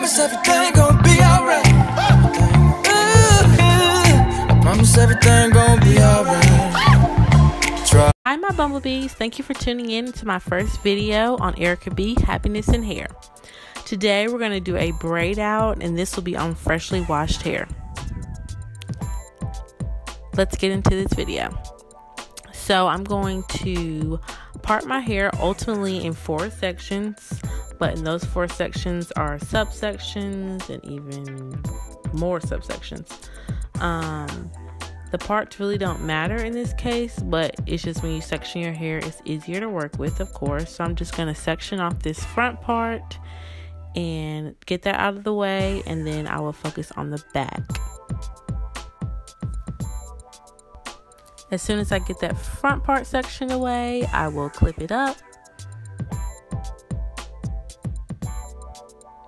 promise everything gon' be alright. I promise everything gon' be alright. Hi my bumblebees, thank you for tuning in to my first video on ErikaB Happiness in Hair. Today we're going to do a braid out, and this will be on freshly washed hair. Let's get into this video. So I'm going to part my hair ultimately in 4 sections, but in those 4 sections are subsections and even more subsections. The parts really don't matter in this case, but it's just when you section your hair, it's easier to work with, of course. So I'm just going to section off this front part and get that out of the way, and then I will focus on the back. As soon as I get that front part sectioned away, I will clip it up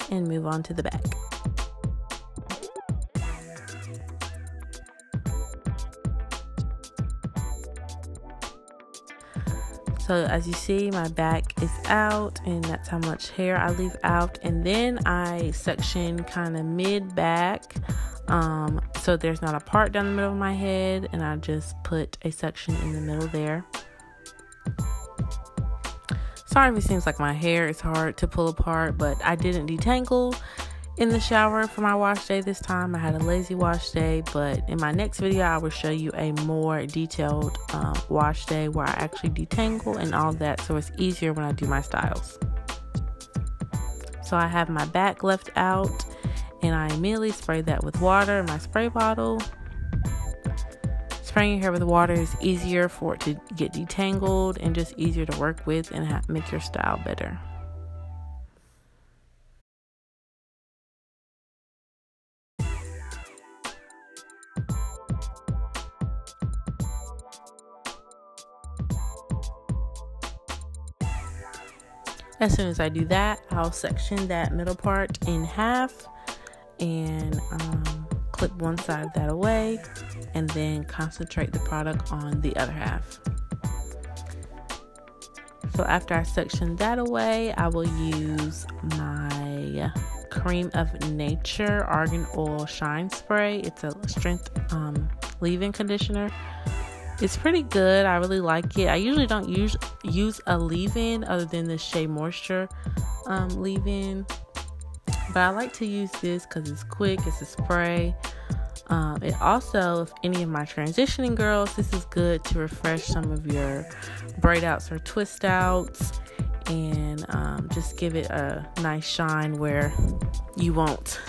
and move on to the back. So as you see, my back is out, and that's how much hair I leave out. And then I section kind of mid-back, so there's not a part down the middle of my head, and I just put a section in the middle there. Sorry if it seems like my hair is hard to pull apart, but I didn't detangle in the shower for my wash day this time. I had a lazy wash day, but in my next video I will show you a more detailed wash day where I actually detangle and all that, so it's easier when I do my styles. So I have my back left out, and I immediately spray that with water in my spray bottle. Spraying your hair with water is easier for it to get detangled and just easier to work with and make your style better. As soon as I do that, I'll section that middle part in half and clip one side of that away, and then concentrate the product on the other half. So after I section that away, I will use my Creme of Nature Argan Oil Shine Spray. It's a strength leave-in conditioner. It's pretty good. I really like it. I usually don't use a leave-in other than the Shea Moisture leave-in, but I like to use this because it's quick. It's a spray. It also, if any of my transitioning girls, this is good to refresh some of your braid outs or twist outs, and just give it a nice shine where you won't.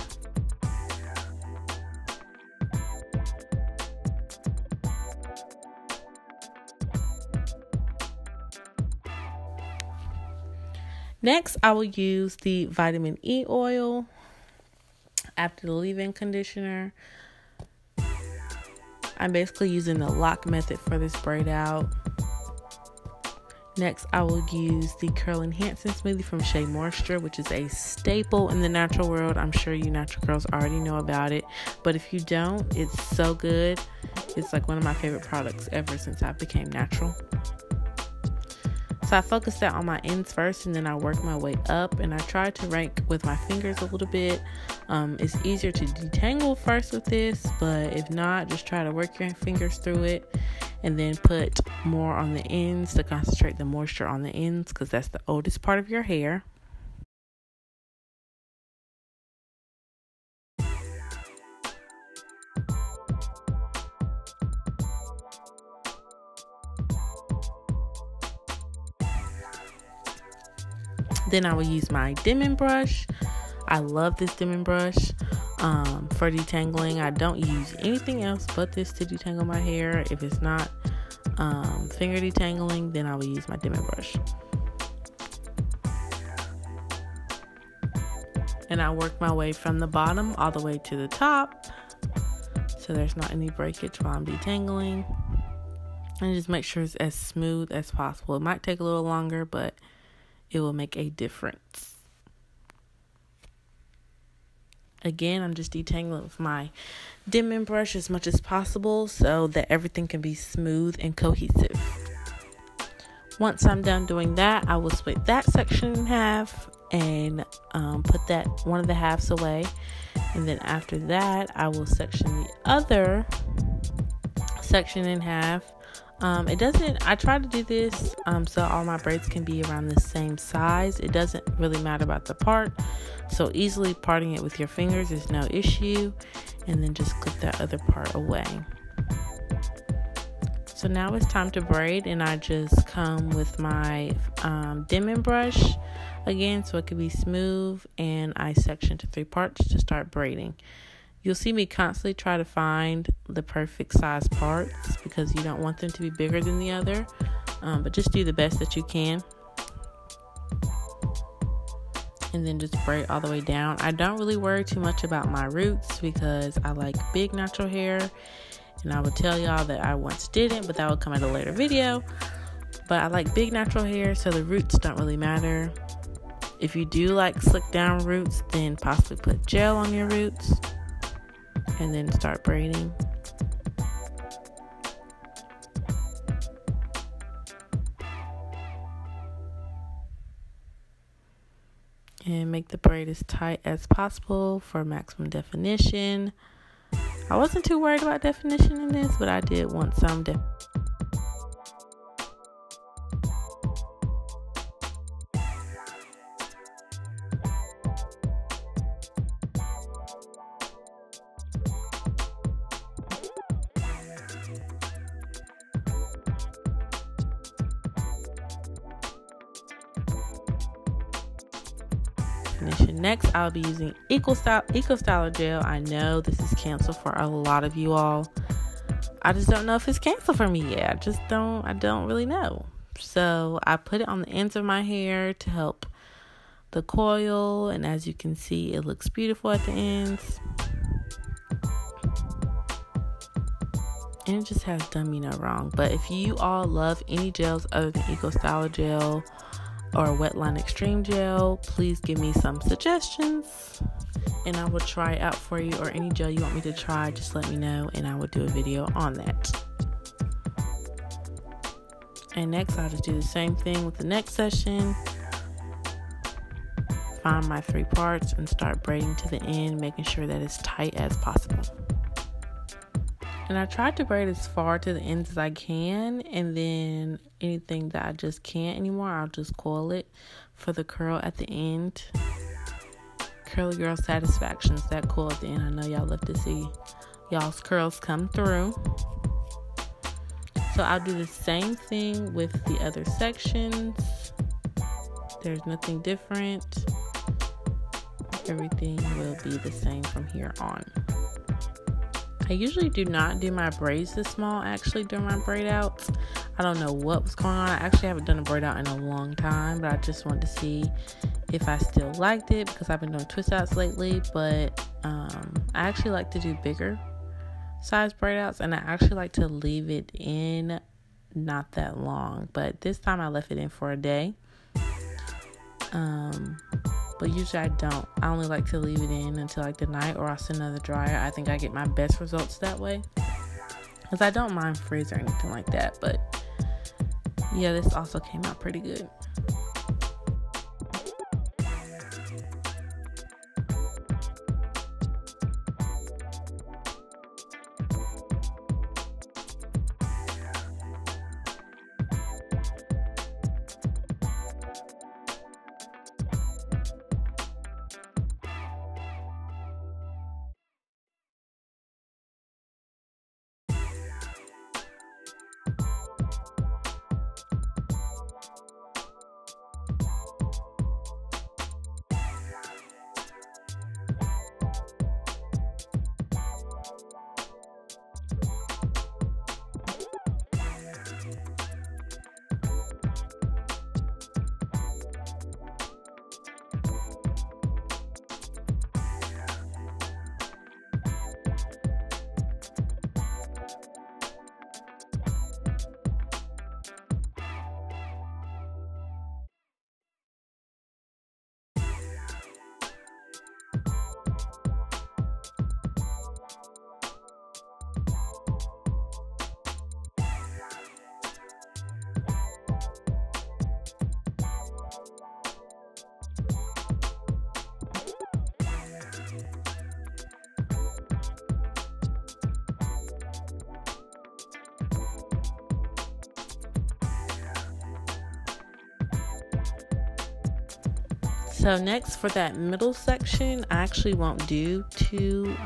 Next, I will use the vitamin E oil after the leave-in conditioner. I'm basically using the lock method for this braid out. Next, I will use the Curl Enhancing Smoothie from Shea Moisture, which is a staple in the natural world. I'm sure you natural girls already know about it, but if you don't, it's so good. It's like one of my favorite products ever since I became natural. So I focus that on my ends first, and then I work my way up, and I try to rake with my fingers a little bit. It's easier to detangle first with this, but if not, just try to work your fingers through it, and then put more on the ends to concentrate the moisture on the ends, because that's the oldest part of your hair. Then I will use my dimming brush. I love this dimming brush for detangling. I don't use anything else but this to detangle my hair. If it's not finger detangling, then I will use my dimming brush. And I work my way from the bottom all the way to the top, so there's not any breakage while I'm detangling. And just make sure it's as smooth as possible. It might take a little longer, but it will make a difference. Again, I'm just detangling with my dimming brush as much as possible so that everything can be smooth and cohesive. Once I'm done doing that, I will split that section in half and put that one of the halves away. And then after that, I will section the other section in half. I try to do this so all my braids can be around the same size. It doesn't really matter about the part, so easily parting it with your fingers is no issue. And then just clip that other part away. So now it's time to braid, and I just come with my dimming brush again so it can be smooth, and I section to 3 parts to start braiding. You'll see me constantly try to find the perfect size parts because you don't want them to be bigger than the other, but just do the best that you can. And then just braid all the way down. I don't really worry too much about my roots because I like big natural hair, and I would tell y'all that I once didn't, but that will come at a later video. But I like big natural hair, so the roots don't really matter. If you do like slick down roots, then possibly put gel on your roots and then start braiding. And make the braid as tight as possible for maximum definition. I wasn't too worried about definition in this, but I did want some definition. Next, I'll be using Eco Styler gel. I know this is canceled for a lot of you all. I just don't know if it's canceled for me yet. I don't really know. So I put it on the ends of my hair to help the coil, and as you can see, it looks beautiful at the ends. And it just has done me no wrong. But if you all love any gels other than Eco Styler gel or Wetline Extreme gel, please give me some suggestions and I will try it out for you. Or any gel you want me to try, just let me know and I will do a video on that. And next, I'll just do the same thing with the next session. Find my 3 parts and start braiding to the end, making sure that it's tight as possible. And I tried to braid as far to the ends as I can, and then anything that I just can't anymore, I'll just coil it for the curl at the end. Curly girl satisfactions, that coil at the end. I know y'all love to see y'all's curls come through. So I'll do the same thing with the other sections. There's nothing different. Everything will be the same from here on. I usually do not do my braids this small actually during my braid outs. I don't know what was going on. I actually haven't done a braid out in a long time, but I just wanted to see if I still liked it because I've been doing twist outs lately. But I actually like to do bigger size braid outs, and I actually like to leave it in not that long. But this time I left it in for a day. But usually I don't. I only like to leave it in until like the night, or I'll send another dryer. I think I get my best results that way, because I don't mind frizz or anything like that. But yeah, this also came out pretty good. So next, for that middle section, I actually won't do two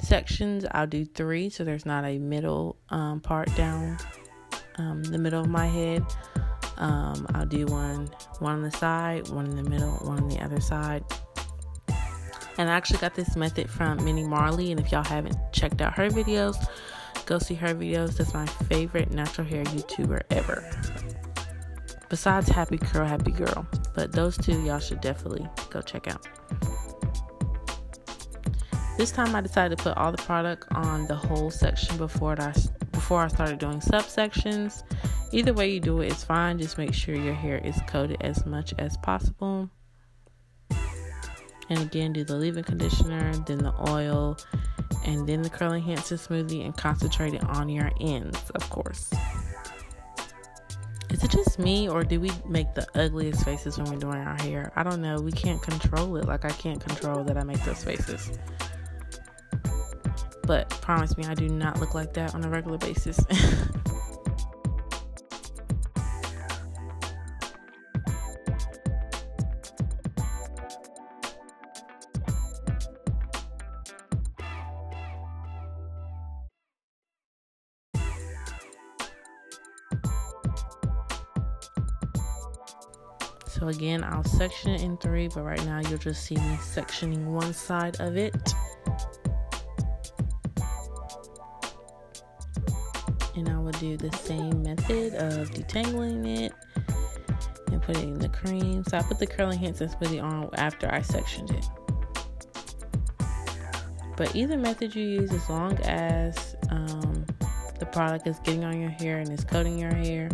sections. I'll do three, so there's not a middle part down the middle of my head. I'll do one on the side, one in the middle, one on the other side. And I actually got this method from Minnie Marley, and if y'all haven't checked out her videos, go see her videos. That's my favorite natural hair YouTuber ever, besides Happy Curl, Happy Girl. But those two y'all should definitely go check out. This time I decided to put all the product on the whole section before I started doing subsections. Either way you do it, it's fine. Just make sure your hair is coated as much as possible. And again, do the leave-in conditioner, then the oil, and then the curl enhancer smoothie, and concentrate it on your ends, of course. Is it just me, or do we make the ugliest faces when we're doing our hair? I don't know. We can't control it. Like, I can't control that I make those faces. But promise me, I do not look like that on a regular basis. So again, I'll section it in three, but right now you'll just see me sectioning one side of it. And I will do the same method of detangling it and putting in the cream. So I put the curl enhancer smoothie on after I sectioned it. But either method you use, as long as the product is getting on your hair and is coating your hair,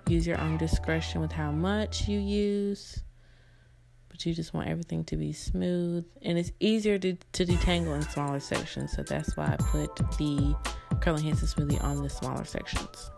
use your own discretion with how much you use. But you just want everything to be smooth. And it's easier to detangle in smaller sections. So that's why I put the curl enhancer smoothie on the smaller sections.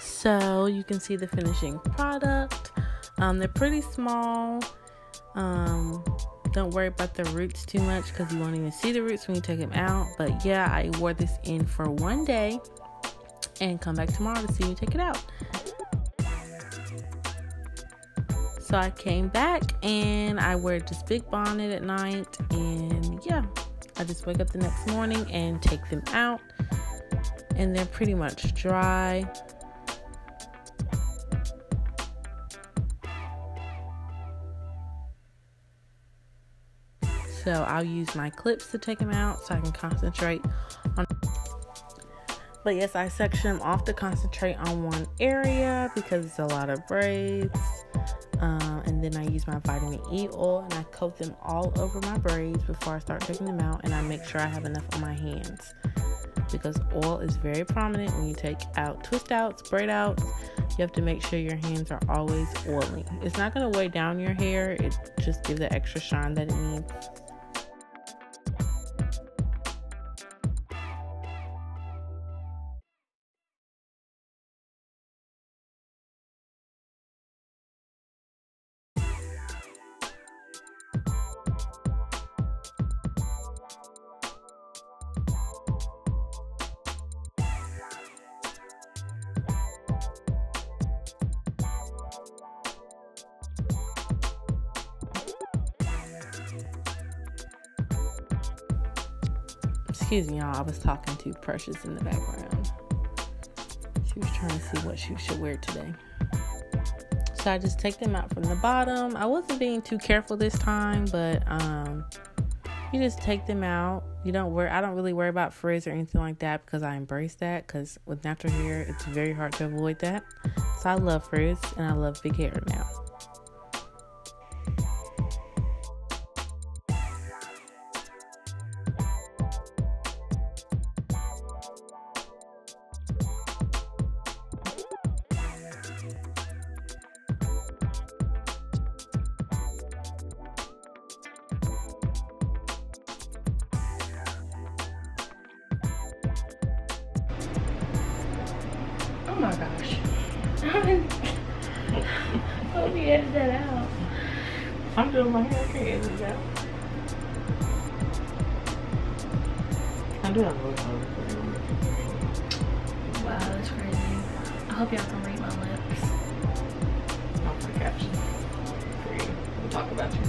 So you can see the finishing product. They're pretty small. Don't worry about the roots too much because you won't even see the roots when you take them out. But yeah, I wore this in for one day and come back tomorrow to see me take it out. So I came back and I wear this big bonnet at night, and yeah, I just wake up the next morning and take them out, and they're pretty much dry. So I'll use my clips to take them out so I can concentrate on. But yes, I section them off to concentrate on one area because it's a lot of braids. And then I use my vitamin E oil and I coat them all over my braids before I start taking them out. And I make sure I have enough on my hands because oil is very prominent when you take out twist outs, braid outs. You have to make sure your hands are always oily. It's not going to weigh down your hair. It just gives the extra shine that it needs. Excuse me, y'all. I was talking to Precious in the background. She was trying to see what she should wear today. So I just take them out from the bottom. I wasn't being too careful this time, but you just take them out. I don't really worry about frizz or anything like that because I embrace that, because with natural hair, it's very hard to avoid that. So I love frizz and I love big hair now. Oh my gosh. Hope you edit that out. I'm doing my hair. I can't edit it out. I do have a little color. Wow, that's crazy. I hope y'all can read my lips. I'll put a caption for you. We'll talk about you.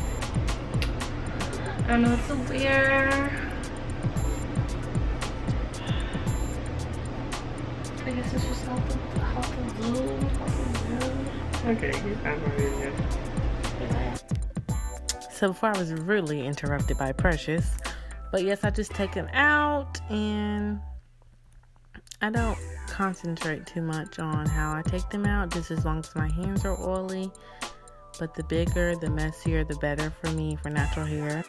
I know it's so weird. I guess it's just how to glue. Okay, I'm already here. So before I was really interrupted by Precious, but yes, I just take them out and I don't concentrate too much on how I take them out, just as long as my hands are oily. But the bigger, the messier, the better for me for natural hair.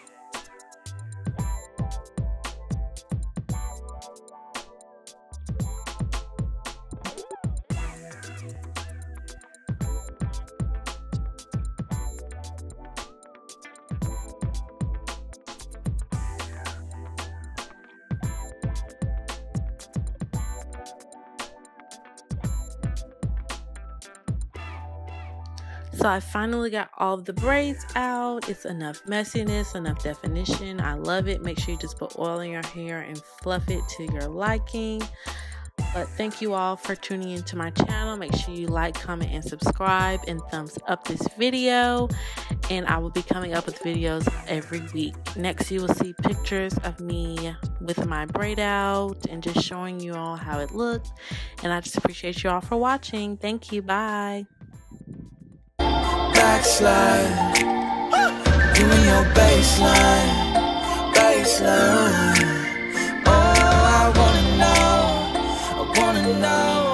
So I finally got all of the braids out. It's enough messiness, enough definition. I love it. Make sure you just put oil in your hair and fluff it to your liking. But thank you all for tuning into my channel. Make sure you like, comment, and subscribe, and thumbs up this video. And I will be coming up with videos every week. Next, you will see pictures of me with my braid out and just showing you all how it looked. And I just appreciate you all for watching. Thank you. Bye. Backslide, you and your baseline. Oh, I wanna know.